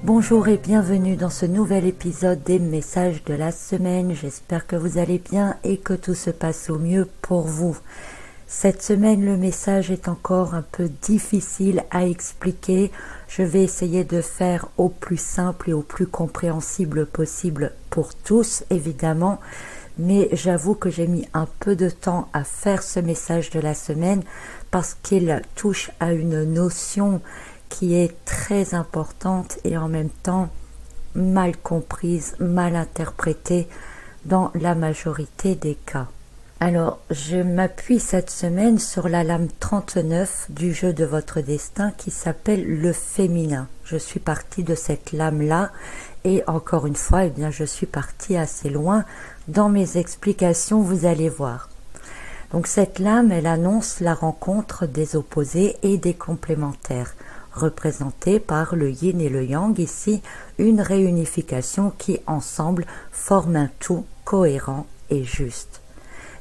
Bonjour et bienvenue dans ce nouvel épisode des messages de la semaine. J'espère que vous allez bien et que tout se passe au mieux pour vous. Cette semaine, le message est encore un peu difficile à expliquer. Je vais essayer de faire au plus simple et au plus compréhensible possible pour tous, évidemment. Mais j'avoue que j'ai mis un peu de temps à faire ce message de la semaine parce qu'il touche à une notion qui est très importante et en même temps mal comprise, mal interprétée dans la majorité des cas. Alors, je m'appuie cette semaine sur la lame 39 du jeu de votre destin qui s'appelle le féminin. Je suis partie de cette lame-là et encore une fois, je suis partie assez loin dans mes explications, vous allez voir. Donc cette lame, elle annonce la rencontre des opposés et des complémentaires, représentés par le yin et le yang, ici une réunification qui ensemble forme un tout cohérent et juste.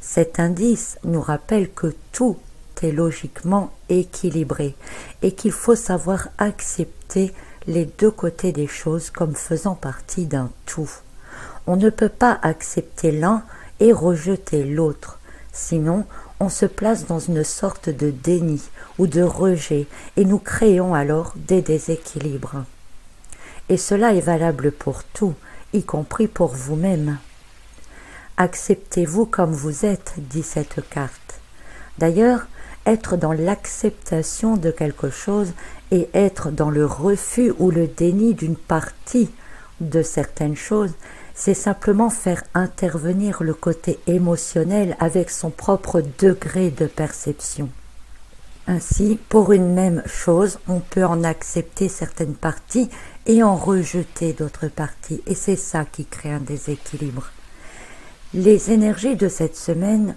Cet indice nous rappelle que tout est logiquement équilibré et qu'il faut savoir accepter les deux côtés des choses comme faisant partie d'un tout. On ne peut pas accepter l'un et rejeter l'autre, sinon on se place dans une sorte de déni ou de rejet et nous créons alors des déséquilibres. Et cela est valable pour tout, y compris pour vous-même. Acceptez-vous comme vous êtes, dit cette carte. D'ailleurs, être dans l'acceptation de quelque chose et être dans le refus ou le déni d'une partie de certaines choses, c'est simplement faire intervenir le côté émotionnel avec son propre degré de perception. Ainsi, pour une même chose, on peut en accepter certaines parties et en rejeter d'autres parties, et c'est ça qui crée un déséquilibre. Les énergies de cette semaine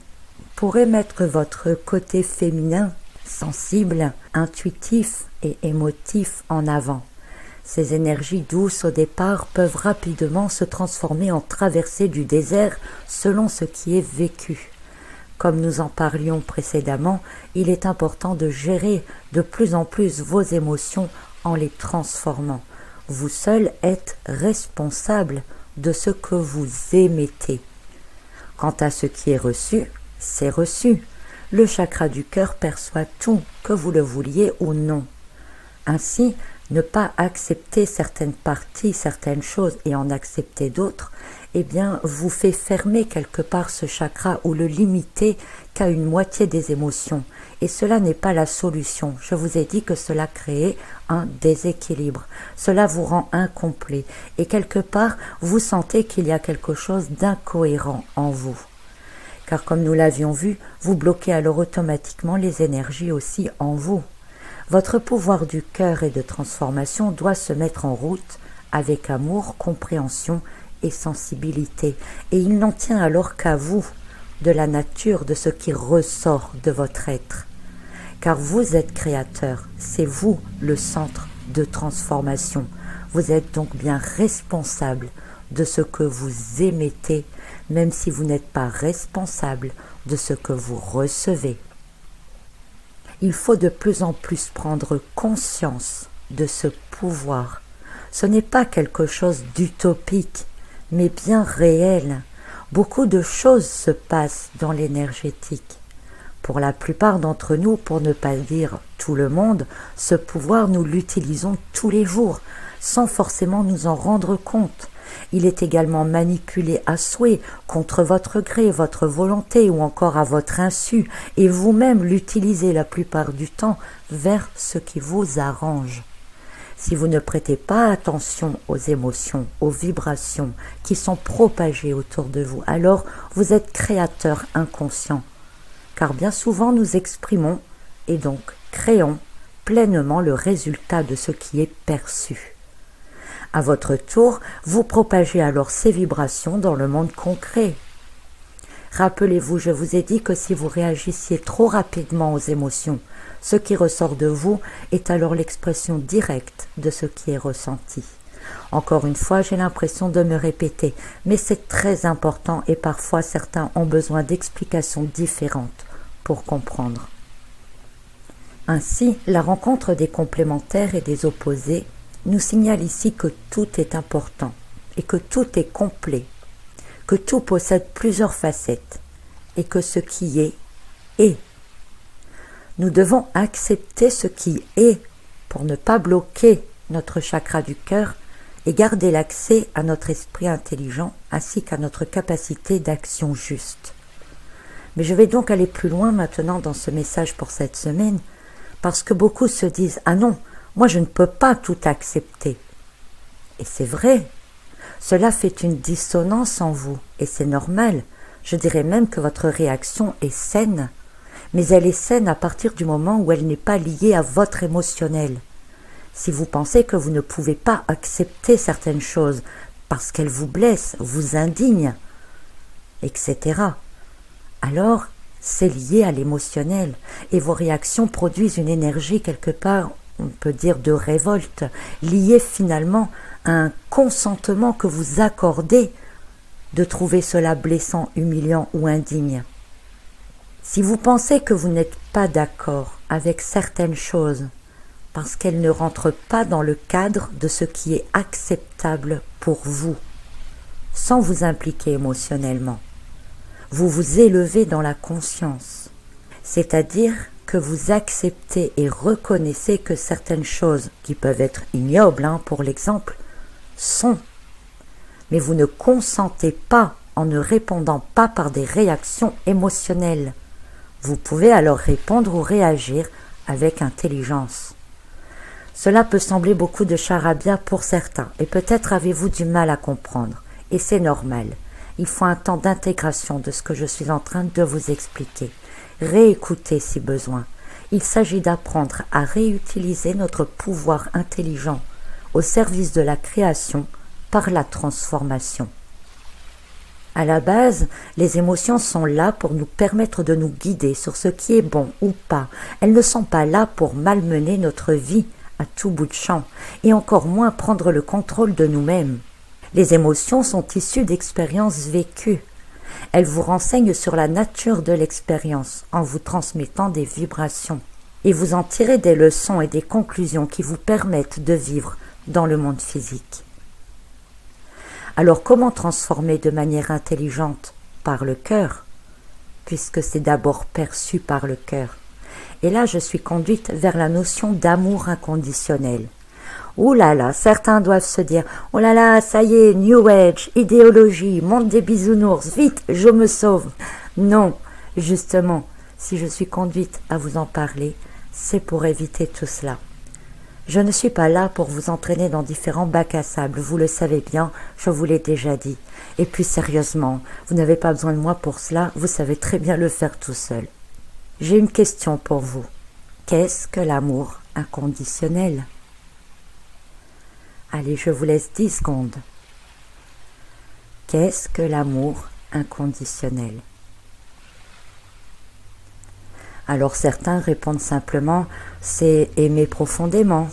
pourraient mettre votre côté féminin, sensible, intuitif et émotif en avant. Ces énergies douces au départ peuvent rapidement se transformer en traversée du désert selon ce qui est vécu. Comme nous en parlions précédemment, il est important de gérer de plus en plus vos émotions en les transformant. Vous seul êtes responsable de ce que vous émettez. Quant à ce qui est reçu, c'est reçu. Le chakra du cœur perçoit tout, que vous le vouliez ou non. Ainsi, ne pas accepter certaines parties, certaines choses et en accepter d'autres, vous fait fermer quelque part ce chakra ou le limiter qu'à une moitié des émotions. Et cela n'est pas la solution. Je vous ai dit que cela créait un déséquilibre. Cela vous rend incomplet. Et quelque part, vous sentez qu'il y a quelque chose d'incohérent en vous. Car comme nous l'avions vu, vous bloquez alors automatiquement les énergies aussi en vous. Votre pouvoir du cœur et de transformation doit se mettre en route avec amour, compréhension et sensibilité. Et il n'en tient alors qu'à vous, de la nature de ce qui ressort de votre être. Car vous êtes créateur, c'est vous le centre de transformation. Vous êtes donc bien responsable de ce que vous émettez, même si vous n'êtes pas responsable de ce que vous recevez. Il faut de plus en plus prendre conscience de ce pouvoir. Ce n'est pas quelque chose d'utopique, mais bien réel. Beaucoup de choses se passent dans l'énergétique. Pour la plupart d'entre nous, pour ne pas dire tout le monde, ce pouvoir nous l'utilisons tous les jours, sans forcément nous en rendre compte. Il est également manipulé à souhait, contre votre gré, votre volonté ou encore à votre insu, et vous-même l'utilisez la plupart du temps vers ce qui vous arrange. Si vous ne prêtez pas attention aux émotions, aux vibrations qui sont propagées autour de vous, alors vous êtes créateur inconscient. Car bien souvent nous exprimons et donc créons pleinement le résultat de ce qui est perçu. À votre tour, vous propagez alors ces vibrations dans le monde concret. Rappelez-vous, je vous ai dit que si vous réagissiez trop rapidement aux émotions, ce qui ressort de vous est alors l'expression directe de ce qui est ressenti. Encore une fois, j'ai l'impression de me répéter, mais c'est très important et parfois certains ont besoin d'explications différentes pour comprendre. Ainsi, la rencontre des complémentaires et des opposés nous signale ici que tout est important et que tout est complet, que tout possède plusieurs facettes et que ce qui est, est. Nous devons accepter ce qui est pour ne pas bloquer notre chakra du cœur et garder l'accès à notre esprit intelligent ainsi qu'à notre capacité d'action juste. Mais je vais donc aller plus loin maintenant dans ce message pour cette semaine, parce que beaucoup se disent « Ah non, moi je ne peux pas tout accepter ». Et c'est vrai, cela fait une dissonance en vous, et c'est normal. Je dirais même que votre réaction est saine, mais elle est saine à partir du moment où elle n'est pas liée à votre émotionnel. Si vous pensez que vous ne pouvez pas accepter certaines choses parce qu'elles vous blessent, vous indignent, etc., alors c'est lié à l'émotionnel et vos réactions produisent une énergie quelque part, on peut dire de révolte, liée finalement à un consentement que vous accordez de trouver cela blessant, humiliant ou indigne. Si vous pensez que vous n'êtes pas d'accord avec certaines choses parce qu'elles ne rentrent pas dans le cadre de ce qui est acceptable pour vous, sans vous impliquer émotionnellement, vous vous élevez dans la conscience, c'est-à-dire que vous acceptez et reconnaissez que certaines choses qui peuvent être ignobles, pour l'exemple, sont. Mais vous ne consentez pas en ne répondant pas par des réactions émotionnelles. Vous pouvez alors répondre ou réagir avec intelligence. Cela peut sembler beaucoup de charabia pour certains, et peut-être avez-vous du mal à comprendre, et c'est normal. Il faut un temps d'intégration de ce que je suis en train de vous expliquer. Réécoutez si besoin. Il s'agit d'apprendre à réutiliser notre pouvoir intelligent au service de la création par la transformation. À la base, les émotions sont là pour nous permettre de nous guider sur ce qui est bon ou pas. Elles ne sont pas là pour malmener notre vie à tout bout de champ, et encore moins prendre le contrôle de nous-mêmes. Les émotions sont issues d'expériences vécues. Elles vous renseignent sur la nature de l'expérience en vous transmettant des vibrations. Et vous en tirez des leçons et des conclusions qui vous permettent de vivre dans le monde physique. Alors comment transformer de manière intelligente? Par le cœur, puisque c'est d'abord perçu par le cœur. Et là, je suis conduite vers la notion d'amour inconditionnel. Ouh là là, certains doivent se dire « Oh là là, ça y est, New Age, idéologie, monde des bisounours, vite, je me sauve !» Non, justement, si je suis conduite à vous en parler, c'est pour éviter tout cela. Je ne suis pas là pour vous entraîner dans différents bacs à sable, vous le savez bien, je vous l'ai déjà dit. Et puis sérieusement, vous n'avez pas besoin de moi pour cela, vous savez très bien le faire tout seul. J'ai une question pour vous. Qu'est-ce que l'amour inconditionnel ? Allez, je vous laisse 10 secondes. Qu'est-ce que l'amour inconditionnel ? Alors certains répondent simplement, c'est aimer profondément,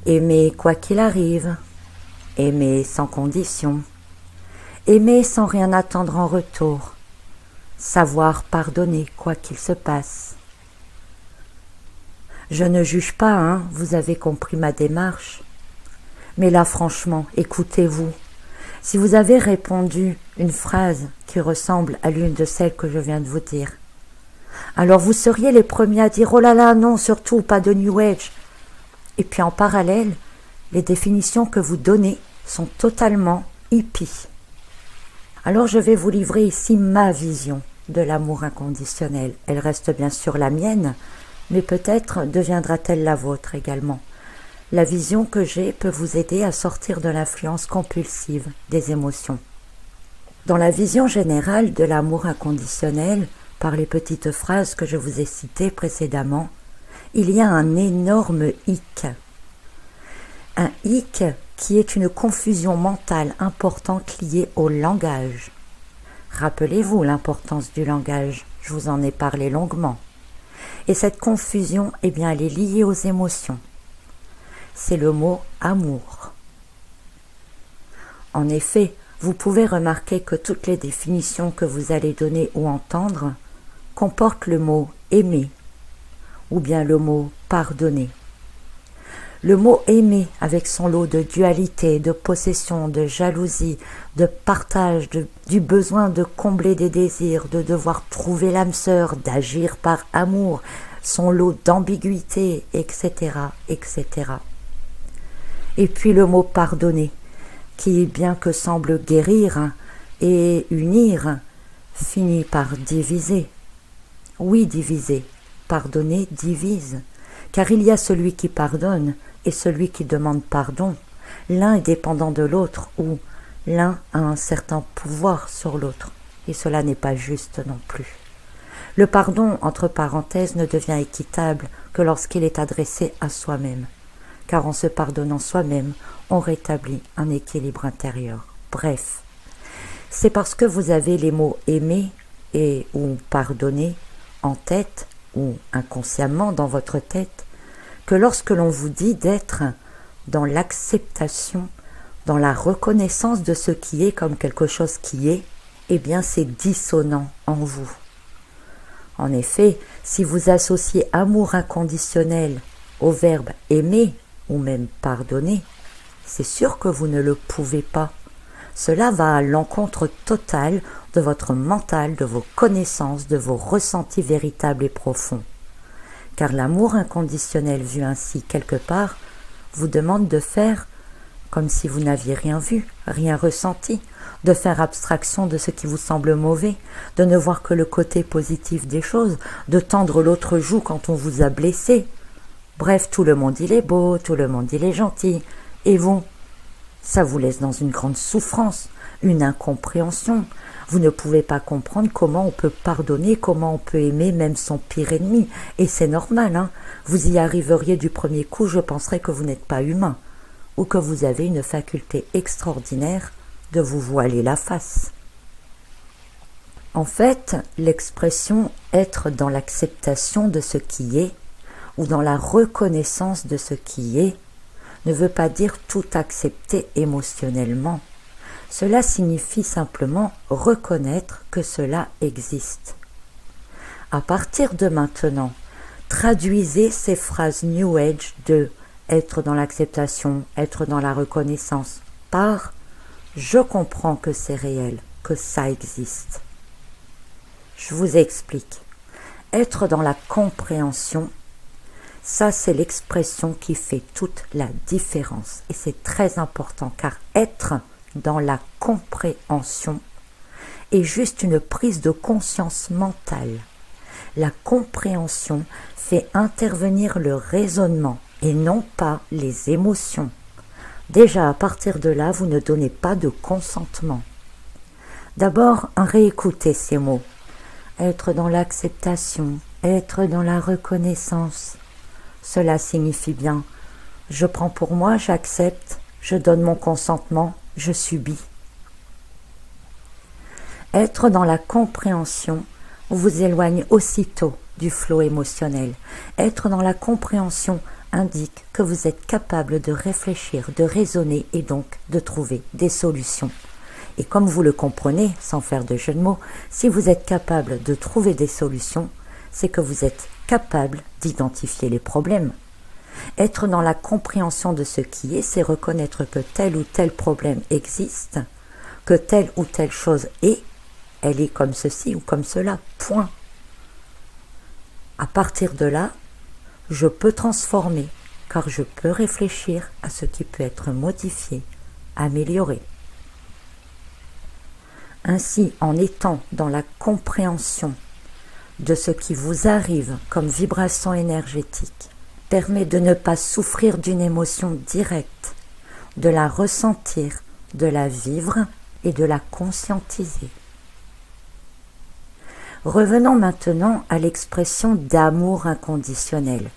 aimer quoi qu'il arrive, aimer sans condition, aimer sans rien attendre en retour, savoir pardonner quoi qu'il se passe. Je ne juge pas, vous avez compris ma démarche. Mais là, franchement, écoutez-vous. Si vous avez répondu une phrase qui ressemble à l'une de celles que je viens de vous dire, alors vous seriez les premiers à dire « Oh là là, non, surtout pas de New Age ». Et puis en parallèle, les définitions que vous donnez sont totalement hippies. Alors je vais vous livrer ici ma vision de l'amour inconditionnel. Elle reste bien sûr la mienne, mais peut-être deviendra-t-elle la vôtre également. La vision que j'ai peut vous aider à sortir de l'influence compulsive des émotions. Dans la vision générale de l'amour inconditionnel, par les petites phrases que je vous ai citées précédemment, il y a un énorme hic. Un hic qui est une confusion mentale importante liée au langage. Rappelez-vous l'importance du langage, je vous en ai parlé longuement. Et cette confusion, elle est liée aux émotions. C'est le mot amour. En effet, vous pouvez remarquer que toutes les définitions que vous allez donner ou entendre comportent le mot aimer ou bien le mot pardonner. Le mot aimer, avec son lot de dualité, de possession, de jalousie, de partage, du besoin de combler des désirs, de devoir trouver l'âme sœur, d'agir par amour, son lot d'ambiguïté, etc., etc. Et puis le mot pardonner, qui, bien que semble guérir et unir, finit par diviser. Oui, diviser. Pardonner divise. Car il y a celui qui pardonne et celui qui demande pardon. L'un est dépendant de l'autre ou l'un a un certain pouvoir sur l'autre. Et cela n'est pas juste non plus. Le pardon, entre parenthèses, ne devient équitable que lorsqu'il est adressé à soi-même. Car en se pardonnant soi-même, on rétablit un équilibre intérieur. Bref, c'est parce que vous avez les mots aimer et ou pardonner en tête ou inconsciemment dans votre tête que lorsque l'on vous dit d'être dans l'acceptation, dans la reconnaissance de ce qui est comme quelque chose qui est, eh bien c'est dissonant en vous. En effet, si vous associez amour inconditionnel au verbe aimer ou même pardonner, c'est sûr que vous ne le pouvez pas. Cela va à l'encontre totale de votre mental, de vos connaissances, de vos ressentis véritables et profonds. Car l'amour inconditionnel vu ainsi quelque part vous demande de faire comme si vous n'aviez rien vu, rien ressenti, de faire abstraction de ce qui vous semble mauvais, de ne voir que le côté positif des choses, de tendre l'autre joue quand on vous a blessé. Bref, tout le monde il est beau, tout le monde il est gentil, et vous, ça vous laisse dans une grande souffrance, une incompréhension. Vous ne pouvez pas comprendre comment on peut pardonner, comment on peut aimer même son pire ennemi. Et c'est normal, hein. Vous y arriveriez du premier coup, je penserais que vous n'êtes pas humain, ou que vous avez une faculté extraordinaire de vous voiler la face. En fait, l'expression « être dans l'acceptation de ce qui est » ou dans la reconnaissance de ce qui est ne veut pas dire tout accepter émotionnellement. Cela signifie simplement reconnaître que cela existe. À partir de maintenant, traduisez ces phrases New Age de être dans l'acceptation, être dans la reconnaissance par je comprends que c'est réel, que ça existe. Je vous explique. Être dans la compréhension, ça c'est l'expression qui fait toute la différence. Et c'est très important car être dans la compréhension est juste une prise de conscience mentale. La compréhension fait intervenir le raisonnement et non pas les émotions. Déjà, à partir de là, vous ne donnez pas de consentement. D'abord, réécoutez ces mots. Être dans l'acceptation, être dans la reconnaissance. Cela signifie bien, je prends pour moi, j'accepte, je donne mon consentement, je subis. Être dans la compréhension vous éloigne aussitôt du flot émotionnel. Être dans la compréhension indique que vous êtes capable de réfléchir, de raisonner et donc de trouver des solutions. Et comme vous le comprenez, sans faire de jeu de mots, si vous êtes capable de trouver des solutions, c'est que vous êtes capable d'identifier les problèmes. Être dans la compréhension de ce qui est, c'est reconnaître que tel ou tel problème existe, que telle ou telle chose est, elle est comme ceci ou comme cela, point. À partir de là, je peux transformer, car je peux réfléchir à ce qui peut être modifié, amélioré. Ainsi, en étant dans la compréhension de ce qui vous arrive comme vibration énergétique, permet de ne pas souffrir d'une émotion directe, de la ressentir, de la vivre et de la conscientiser. Revenons maintenant à l'expression d'amour inconditionnel.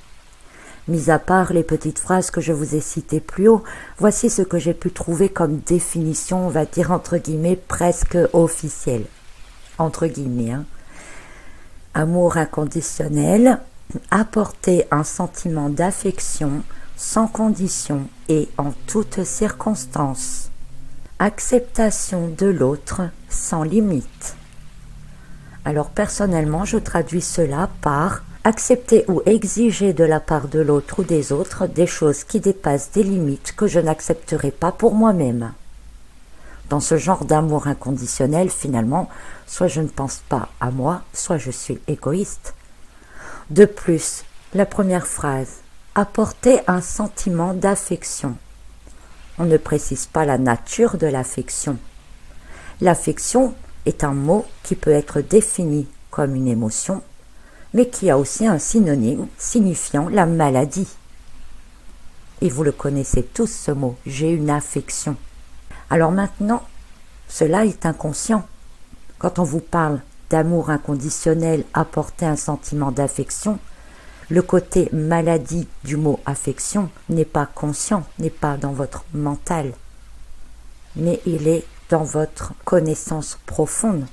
Mis à part les petites phrases que je vous ai citées plus haut, voici ce que j'ai pu trouver comme définition, on va dire entre guillemets, presque officielle. Entre guillemets, hein. Amour inconditionnel, apporter un sentiment d'affection sans condition et en toutes circonstances. Acceptation de l'autre sans limite. Alors personnellement, je traduis cela par accepter ou exiger de la part de l'autre ou des autres des choses qui dépassent des limites que je n'accepterai pas pour moi-même. Dans ce genre d'amour inconditionnel, finalement, soit je ne pense pas à moi, soit je suis égoïste. De plus, la première phrase, apporter un sentiment d'affection. On ne précise pas la nature de l'affection. L'affection est un mot qui peut être défini comme une émotion, mais qui a aussi un synonyme signifiant la maladie. Et vous le connaissez tous ce mot, j'ai une affection. Alors maintenant, cela est inconscient. Quand on vous parle d'amour inconditionnel, apporter un sentiment d'affection, le côté maladie du mot affection n'est pas conscient, n'est pas dans votre mental, mais il est dans votre connaissance profonde,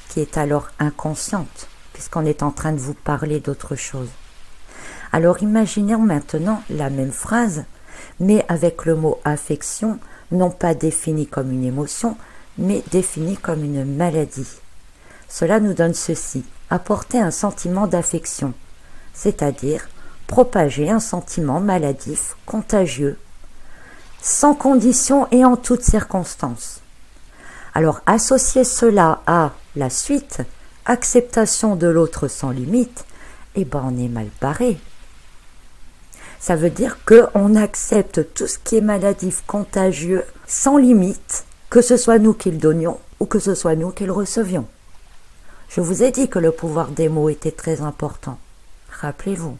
qui est alors inconsciente, puisqu'on est en train de vous parler d'autre chose. Alors imaginez maintenant la même phrase, mais avec le mot affection, non pas défini comme une émotion, mais défini comme une maladie. Cela nous donne ceci, apporter un sentiment d'affection, c'est-à-dire propager un sentiment maladif, contagieux, sans condition et en toutes circonstances. Alors associer cela à la suite, acceptation de l'autre sans limite, eh ben on est mal barré. Ça veut dire qu'on accepte tout ce qui est maladif, contagieux, sans limite, que ce soit nous qui le donnions ou que ce soit nous qui le recevions. Je vous ai dit que le pouvoir des mots était très important. Rappelez-vous.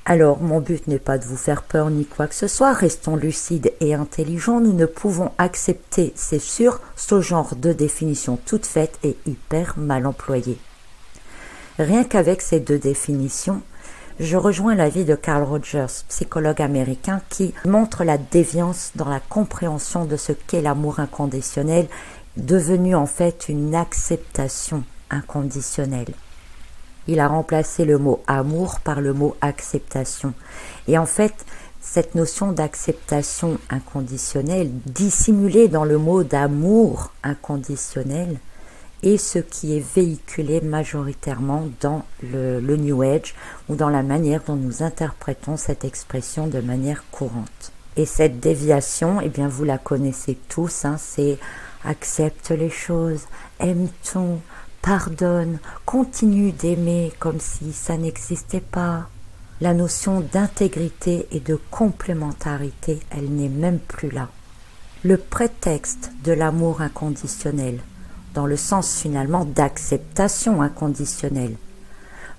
Alors, mon but n'est pas de vous faire peur ni quoi que ce soit, restons lucides et intelligents, nous ne pouvons accepter, c'est sûr, ce genre de définition toute faite et hyper mal employée. Rien qu'avec ces deux définitions, je rejoins l'avis de Carl Rogers, psychologue américain, qui montre la déviance dans la compréhension de ce qu'est l'amour inconditionnel, devenu en fait une acceptation inconditionnelle. Il a remplacé le mot amour par le mot acceptation. Et en fait, cette notion d'acceptation inconditionnelle, dissimulée dans le mot d'amour inconditionnel, est ce qui est véhiculé majoritairement dans le New Age ou dans la manière dont nous interprétons cette expression de manière courante. Et cette déviation, eh bien vous la connaissez tous, c'est accepte les choses, aime-t-on, pardonne, continue d'aimer comme si ça n'existait pas. La notion d'intégrité et de complémentarité, elle n'est même plus là. Le prétexte de l'amour inconditionnel, dans le sens finalement d'acceptation inconditionnelle,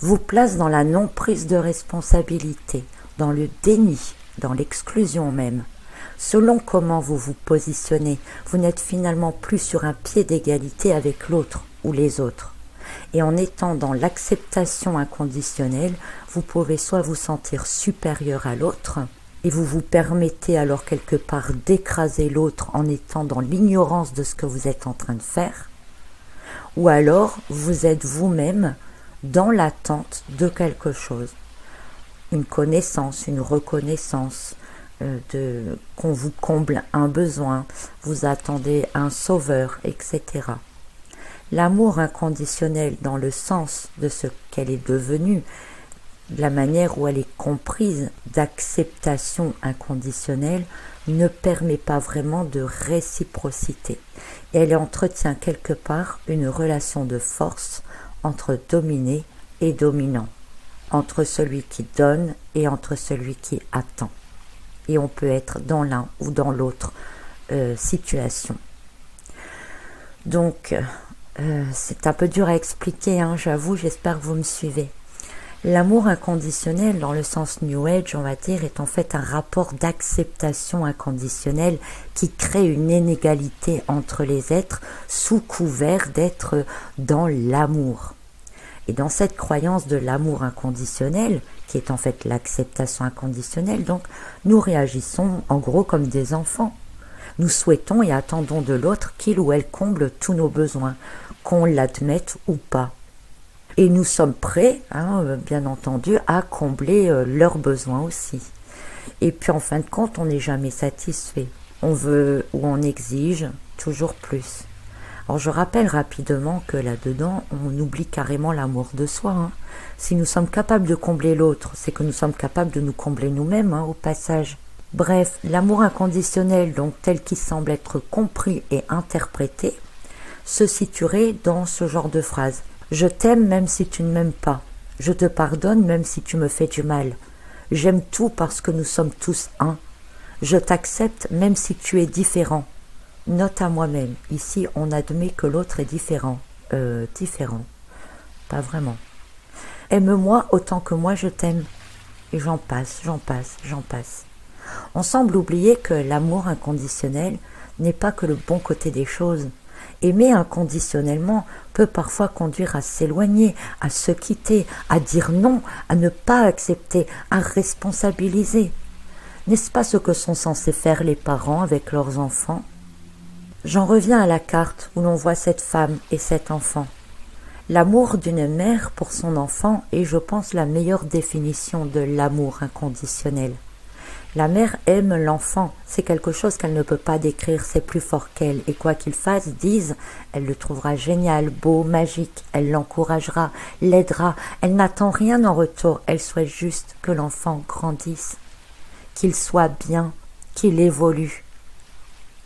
vous place dans la non-prise de responsabilité, dans le déni, dans l'exclusion même. Selon comment vous vous positionnez, vous n'êtes finalement plus sur un pied d'égalité avec l'autre ou les autres. Et en étant dans l'acceptation inconditionnelle, vous pouvez soit vous sentir supérieur à l'autre, et vous vous permettez alors quelque part d'écraser l'autre en étant dans l'ignorance de ce que vous êtes en train de faire, ou alors vous êtes vous-même dans l'attente de quelque chose, une connaissance, une reconnaissance, qu'on vous comble un besoin, vous attendez un sauveur, etc. L'amour inconditionnel dans le sens de ce qu'elle est devenue, la manière où elle est comprise d'acceptation inconditionnelle, ne permet pas vraiment de réciprocité. Et elle entretient quelque part une relation de force entre dominé et dominant, entre celui qui donne et entre celui qui attend. Et on peut être dans l'un ou dans l'autre situation. Donc, c'est un peu dur à expliquer, j'avoue, j'espère que vous me suivez. L'amour inconditionnel, dans le sens New Age, on va dire, est en fait un rapport d'acceptation inconditionnelle qui crée une inégalité entre les êtres sous couvert d'être dans l'amour. Et dans cette croyance de l'amour inconditionnel, qui est en fait l'acceptation inconditionnelle, donc nous réagissons en gros comme des enfants. Nous souhaitons et attendons de l'autre qu'il ou elle comble tous nos besoins, qu'on l'admette ou pas. Et nous sommes prêts, bien entendu, à combler leurs besoins aussi. Et puis en fin de compte, on n'est jamais satisfait. On veut ou on exige toujours plus. Alors je rappelle rapidement que là-dedans, on oublie carrément l'amour de soi. Hein. Si nous sommes capables de combler l'autre, c'est que nous sommes capables de nous combler nous-mêmes, hein, au passage. Bref, l'amour inconditionnel, donc tel qu'il semble être compris et interprété, se situerait dans ce genre de phrase. Je t'aime même si tu ne m'aimes pas. Je te pardonne même si tu me fais du mal. J'aime tout parce que nous sommes tous un. Je t'accepte même si tu es différent. Note à moi-même. Ici, on admet que l'autre est différent. Différent. Pas vraiment. Aime-moi autant que moi je t'aime. Et j'en passe, j'en passe, j'en passe. On semble oublier que l'amour inconditionnel n'est pas que le bon côté des choses. Aimer inconditionnellement peut parfois conduire à s'éloigner, à se quitter, à dire non, à ne pas accepter, à responsabiliser. N'est-ce pas ce que sont censés faire les parents avec leurs enfants ? J'en reviens à la carte où l'on voit cette femme et cet enfant. L'amour d'une mère pour son enfant est, je pense, la meilleure définition de l'amour inconditionnel. La mère aime l'enfant, c'est quelque chose qu'elle ne peut pas décrire, c'est plus fort qu'elle. Et quoi qu'il fasse, dise, elle le trouvera génial, beau, magique, elle l'encouragera, l'aidera, elle n'attend rien en retour, elle souhaite juste que l'enfant grandisse, qu'il soit bien, qu'il évolue.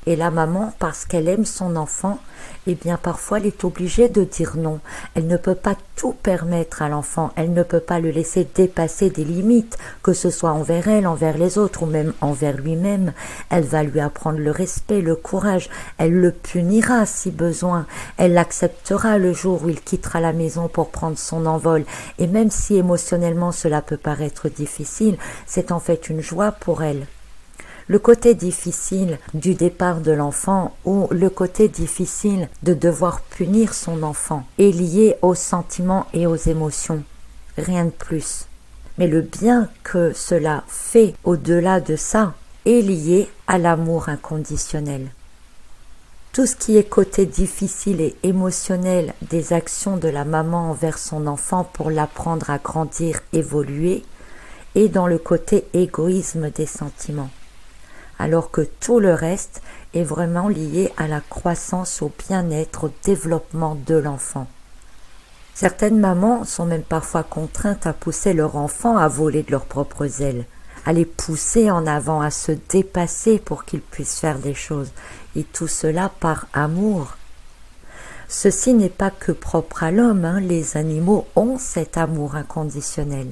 Et la maman, parce qu'elle aime son enfant, eh bien parfois elle est obligée de dire non. Elle ne peut pas tout permettre à l'enfant, elle ne peut pas le laisser dépasser des limites, que ce soit envers elle, envers les autres ou même envers lui-même. Elle va lui apprendre le respect, le courage, elle le punira si besoin, elle l'acceptera le jour où il quittera la maison pour prendre son envol. Et même si émotionnellement cela peut paraître difficile, c'est en fait une joie pour elle. Le côté difficile du départ de l'enfant ou le côté difficile de devoir punir son enfant est lié aux sentiments et aux émotions, rien de plus. Mais le bien que cela fait au-delà de ça est lié à l'amour inconditionnel. Tout ce qui est côté difficile et émotionnel des actions de la maman envers son enfant pour l'apprendre à grandir, évoluer, est dans le côté égoïsme des sentiments. Alors que tout le reste est vraiment lié à la croissance, au bien-être, au développement de l'enfant. Certaines mamans sont même parfois contraintes à pousser leur enfant à voler de leurs propres ailes, à les pousser en avant, à se dépasser pour qu'ils puissent faire des choses, et tout cela par amour. Ceci n'est pas que propre à l'homme, hein, les animaux ont cet amour inconditionnel.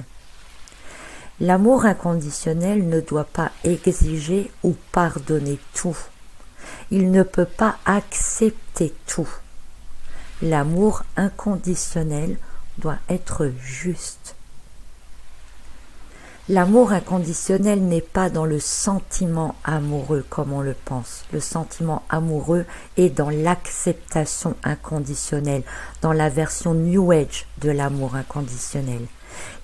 L'amour inconditionnel ne doit pas exiger ou pardonner tout. Il ne peut pas accepter tout. L'amour inconditionnel doit être juste. L'amour inconditionnel n'est pas dans le sentiment amoureux comme on le pense. Le sentiment amoureux est dans l'acceptation inconditionnelle, dans la version New Age de l'amour inconditionnel.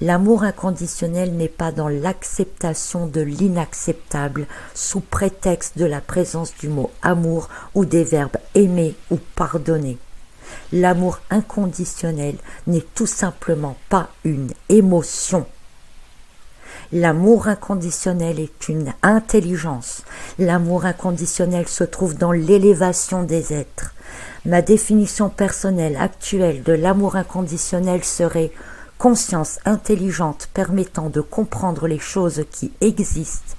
L'amour inconditionnel n'est pas dans l'acceptation de l'inacceptable sous prétexte de la présence du mot amour ou des verbes aimer ou pardonner. L'amour inconditionnel n'est tout simplement pas une émotion. L'amour inconditionnel est une intelligence. L'amour inconditionnel se trouve dans l'élévation des êtres. Ma définition personnelle actuelle de l'amour inconditionnel serait conscience intelligente permettant de comprendre les choses qui existent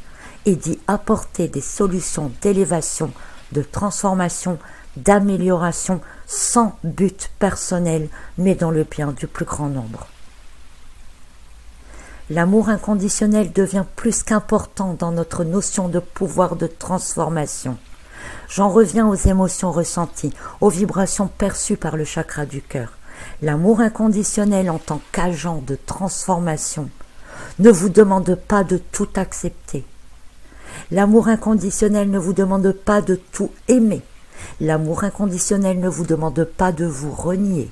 et d'y apporter des solutions d'élévation, de transformation, d'amélioration sans but personnel, mais dans le bien du plus grand nombre. L'amour inconditionnel devient plus qu'important dans notre notion de pouvoir de transformation. J'en reviens aux émotions ressenties, aux vibrations perçues par le chakra du cœur. L'amour inconditionnel en tant qu'agent de transformation ne vous demande pas de tout accepter. L'amour inconditionnel ne vous demande pas de tout aimer. L'amour inconditionnel ne vous demande pas de vous renier.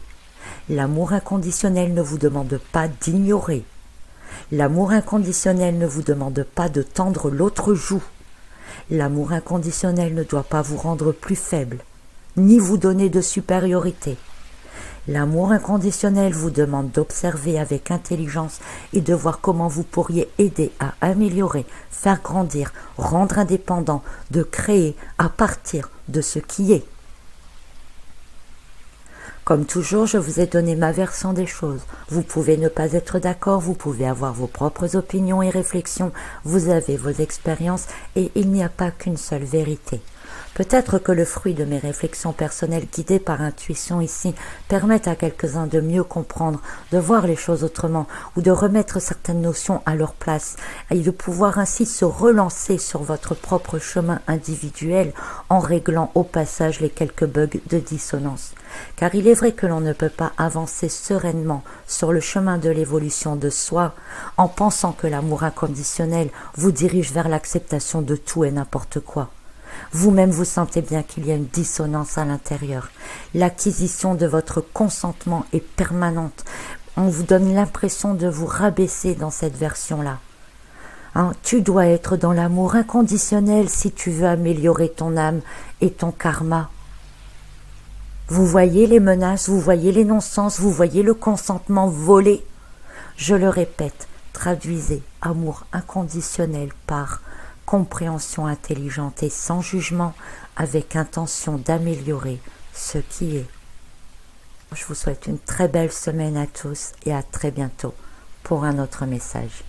L'amour inconditionnel ne vous demande pas d'ignorer. L'amour inconditionnel ne vous demande pas de tendre l'autre joue. L'amour inconditionnel ne doit pas vous rendre plus faible, ni vous donner de supériorité. L'amour inconditionnel vous demande d'observer avec intelligence et de voir comment vous pourriez aider à améliorer, faire grandir, rendre indépendant, de créer à partir de ce qui est. Comme toujours, je vous ai donné ma version des choses. Vous pouvez ne pas être d'accord, vous pouvez avoir vos propres opinions et réflexions, vous avez vos expériences et il n'y a pas qu'une seule vérité. Peut-être que le fruit de mes réflexions personnelles guidées par intuition ici permettent à quelques-uns de mieux comprendre, de voir les choses autrement ou de remettre certaines notions à leur place et de pouvoir ainsi se relancer sur votre propre chemin individuel en réglant au passage les quelques bugs de dissonance. Car il est vrai que l'on ne peut pas avancer sereinement sur le chemin de l'évolution de soi en pensant que l'amour inconditionnel vous dirige vers l'acceptation de tout et n'importe quoi. Vous-même vous sentez bien qu'il y a une dissonance à l'intérieur. L'acquisition de votre consentement est permanente. On vous donne l'impression de vous rabaisser dans cette version-là. Tu dois être dans l'amour inconditionnel si tu veux améliorer ton âme et ton karma. Vous voyez les menaces, vous voyez les non-sens, vous voyez le consentement volé. Je le répète, traduisez amour inconditionnel par compréhension intelligente et sans jugement, avec intention d'améliorer ce qui est. Je vous souhaite une très belle semaine à tous et à très bientôt pour un autre message.